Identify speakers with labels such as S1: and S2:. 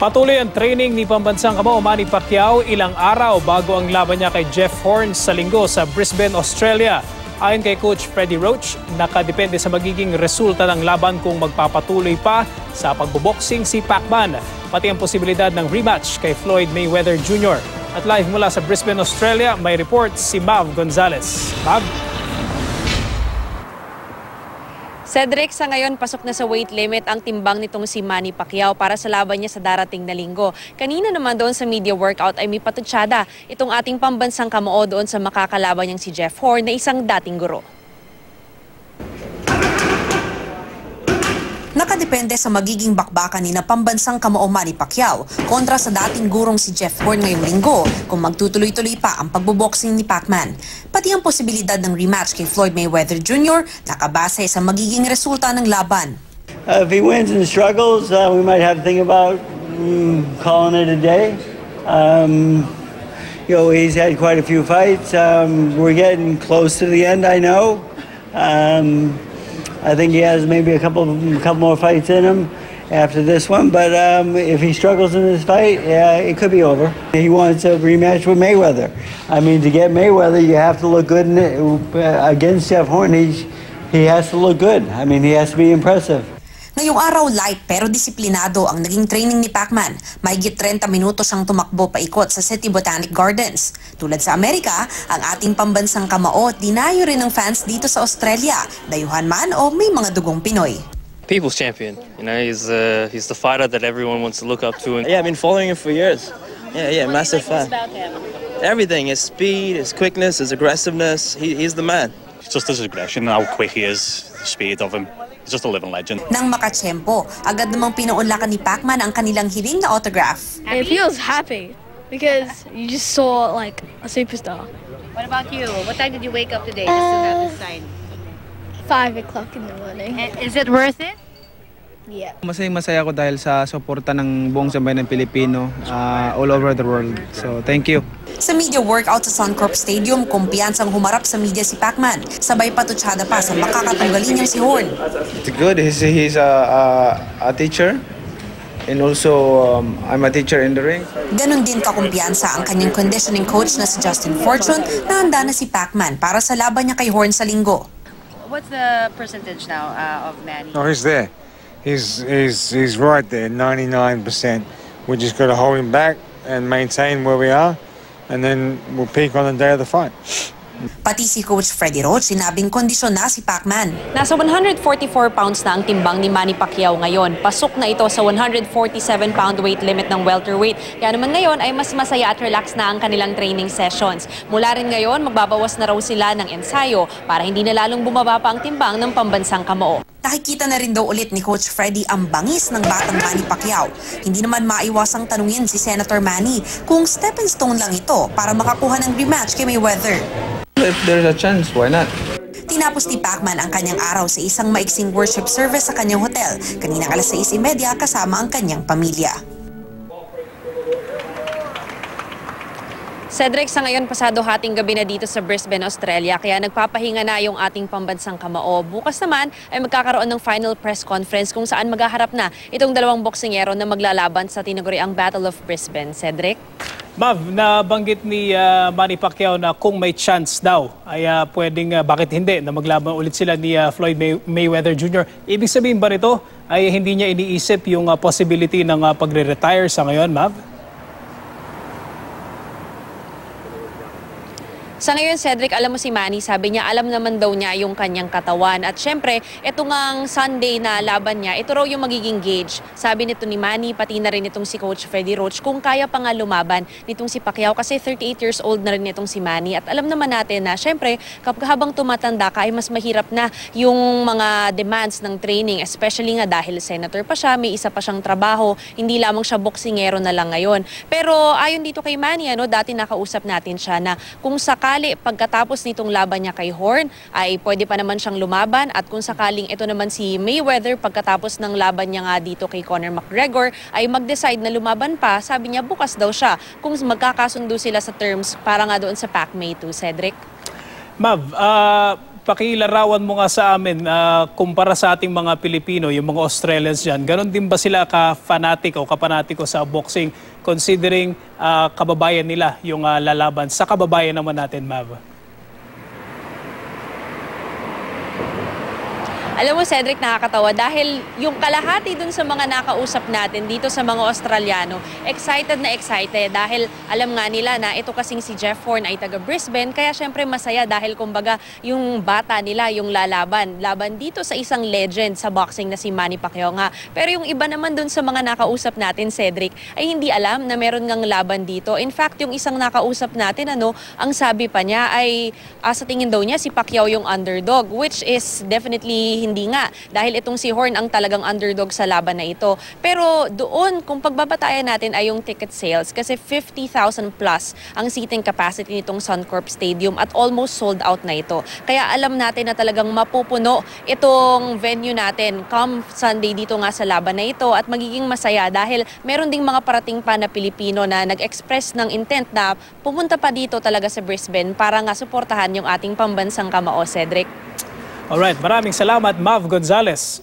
S1: Patuloy ang training ni pambansang kamao Manny Pacquiao ilang araw bago ang laban niya kay Jeff Horn sa linggo sa Brisbane, Australia. Ayon kay Coach Freddie Roach, nakadepende sa magiging resulta ng laban kung magpapatuloy pa sa pagboboxing si Pacman, pati ang posibilidad ng rematch kay Floyd Mayweather Jr. At live mula sa Brisbane, Australia, may report si Mav Gonzalez. Mav?
S2: Cedric, sa ngayon pasok na sa weight limit ang timbang nitong si Manny Pacquiao para sa laban niya sa darating na linggo. Kanina naman doon sa media workout ay may patutsyada itong ating pambansang kamao doon sa makakalaban niyang si Jeff Horn na isang dating guro. Nakadepende sa magiging bakbakan ni na pambansang kamao Manny Pacquiao kontra sa dating gurong si Jeff Horn ngayong linggo kung magtutuloy-tuloy pa ang pagboboxing ni Pacman. Pati ang posibilidad ng rematch kay Floyd Mayweather Jr. nakabase sa magiging resulta ng laban.
S3: If he wins and struggles, we might have to think about calling it a day. He's had quite a few fights. We're getting close to the end, I know. I think he has maybe a couple more fights in him after this one, but if he struggles in this fight, yeah, it could be over. He wants a rematch with Mayweather. I mean, to get Mayweather, you have to look good against Jeff Horn. He has to look good. I mean, he has to be impressive.
S2: Ngayong araw light pero disiplinado ang naging training ni Pacman. Mahigit 30 minutos siyang tumakbo paikot sa City Botanic Gardens. Tulad sa Amerika, ang ating pambansang kamao dinayo rin ng fans dito sa Australia, dayuhan man o may mga dugong Pinoy.
S4: People's champion. You know, he's the fighter that everyone wants to look up to.
S5: Yeah, I've been following him for years. Yeah, massive fan.
S2: About him?
S5: Everything, his speed, his quickness, his aggressiveness. He's the man.
S6: Just his aggression, how quick he is, the speed of him. He's just a living legend.
S2: Nang makatsyempo, agad namang pinuunlakan ni Pacman ang kanilang hiling na autograph.
S7: It feels happy because you just saw like a superstar.
S8: What about you? What time did you wake up today just to have this sign?
S7: 5 o'clock in the morning.
S8: And is it worth it?
S7: Yeah.
S9: Masaya ako dahil sa suporta ng buong sambayan ng Pilipino all over the world. So, thank you.
S2: Sa media workout sa Suncorp Stadium, kumpiyansang humarap sa media si Pacman. Sabay patutsyada pa sa makakatunggalin niyang si Horn.
S9: It's good. He's a teacher. And also, I'm a teacher in the ring.
S2: Ganon din kakumpiyansa ang kanyang conditioning coach na si Justin Fortune na handa na si Pacman para sa laban niya kay Horn sa linggo.
S8: What's the percentage now of Manny?
S10: Oh, he's there. He's right there, 99%. We just got to hold him back and maintain where we are, and then we'll peak on the day of the fight.
S2: Pati si Coach Freddie Roach sinabing kondisyon na si Pacman.
S11: Nasa 144 pounds na ang timbang ni Manny Pacquiao ngayon. Pasok na ito sa 147-pound weight limit ng welterweight. Kaya naman ngayon ay mas masaya at relax na ang kanilang training sessions. Mula rin ngayon, magbabawas na raw sila ng ensayo para hindi na lalong bumaba pa ang timbang ng pambansang kamao.
S2: Nakikita na rin daw ulit ni Coach Freddie ang bangis ng batang Manny Pacquiao. Hindi naman maiwasang tanungin si Senator Manny kung stepping stone lang ito para makakuha ng rematch kay Mayweather.
S9: If there's a chance, why not?
S2: Tinapos ni Pacman ang kanyang araw sa isang maiksing worship service sa kanyang hotel. Kanina alas 6:30 kasama ang kanyang pamilya.
S11: Cedric, sa ngayon pasado hating gabi na dito sa Brisbane, Australia, kaya nagpapahinga na yung ating pambansang kamao. Bukas naman ay magkakaroon ng final press conference kung saan maghaharap na itong dalawang boksingero na maglalaban sa tinaguriang Battle of Brisbane. Cedric?
S1: Mav, nabanggit ni Manny Pacquiao na kung may chance daw ay pwedeng bakit hindi na maglaban ulit sila ni Floyd Mayweather Jr. Ibig sabihin ba nito ay hindi niya iniisip yung possibility ng pagre-retire sa ngayon, Mav?
S11: Sa ngayon, Cedric, alam mo si Manny, sabi niya alam naman daw niya yung kanyang katawan. At syempre, ito ngang Sunday na laban niya, ito raw yung magiging gauge. Sabi nito ni Manny, pati na rin itong si Coach Freddie Roach, kung kaya pa nga lumaban nitong si Pacquiao kasi 38 years old na rin itong si Manny. At alam naman natin na syempre, habang tumatanda ka ay mas mahirap na yung mga demands ng training, especially nga dahil senator pa siya, may isa pa siyang trabaho, hindi lamang siya boksingero na lang ngayon. Pero ayon dito kay Manny, dati nakausap natin siya na kung pagkatapos nitong laban niya kay Horn ay pwede pa naman siyang lumaban at kung sakaling ito naman si Mayweather pagkatapos ng laban niya nga dito kay Conor McGregor ay mag-decide na lumaban pa, sabi niya bukas daw siya kung magkakasundo sila sa terms para nga doon sa Pac-May 2, Cedric.
S1: Mav, pakilarawan mo nga sa amin, kumpara sa ating mga Pilipino, yung mga Australians dyan, ganon din ba sila ka-fanatic o kapanatiko sa boxing, considering kababayan nila yung lalaban sa kababayan naman natin, Mav?
S11: Alam mo, Cedric, nakakatawa dahil yung kalahati dun sa mga nakausap natin dito sa mga Australiano, excited na excited dahil alam nga nila na ito kasing si Jeff Horn ay taga Brisbane, kaya syempre masaya dahil kumbaga yung bata nila yung laban dito sa isang legend sa boxing na si Manny Pacquiao nga. Pero yung iba naman dun sa mga nakausap natin, Cedric, ay hindi alam na meron ngang laban dito. In fact, yung isang nakausap natin, ang sabi pa niya ay sa tingin daw niya si Pacquiao yung underdog, which is definitely hindi nga dahil itong si Horn ang talagang underdog sa laban na ito. Pero doon, kung pagbabatayan natin ay yung ticket sales kasi 50,000 plus ang seating capacity nitong Suncorp Stadium at almost sold out na ito. Kaya alam natin na talagang mapupuno itong venue natin come Sunday dito nga sa laban na ito at magiging masaya dahil meron ding mga parating pa na Pilipino na nag-express ng intent na pumunta pa dito talaga sa Brisbane para nga suportahan yung ating pambansang kamao, Cedric.
S1: Alright, maraming salamat, Mav Gonzalez.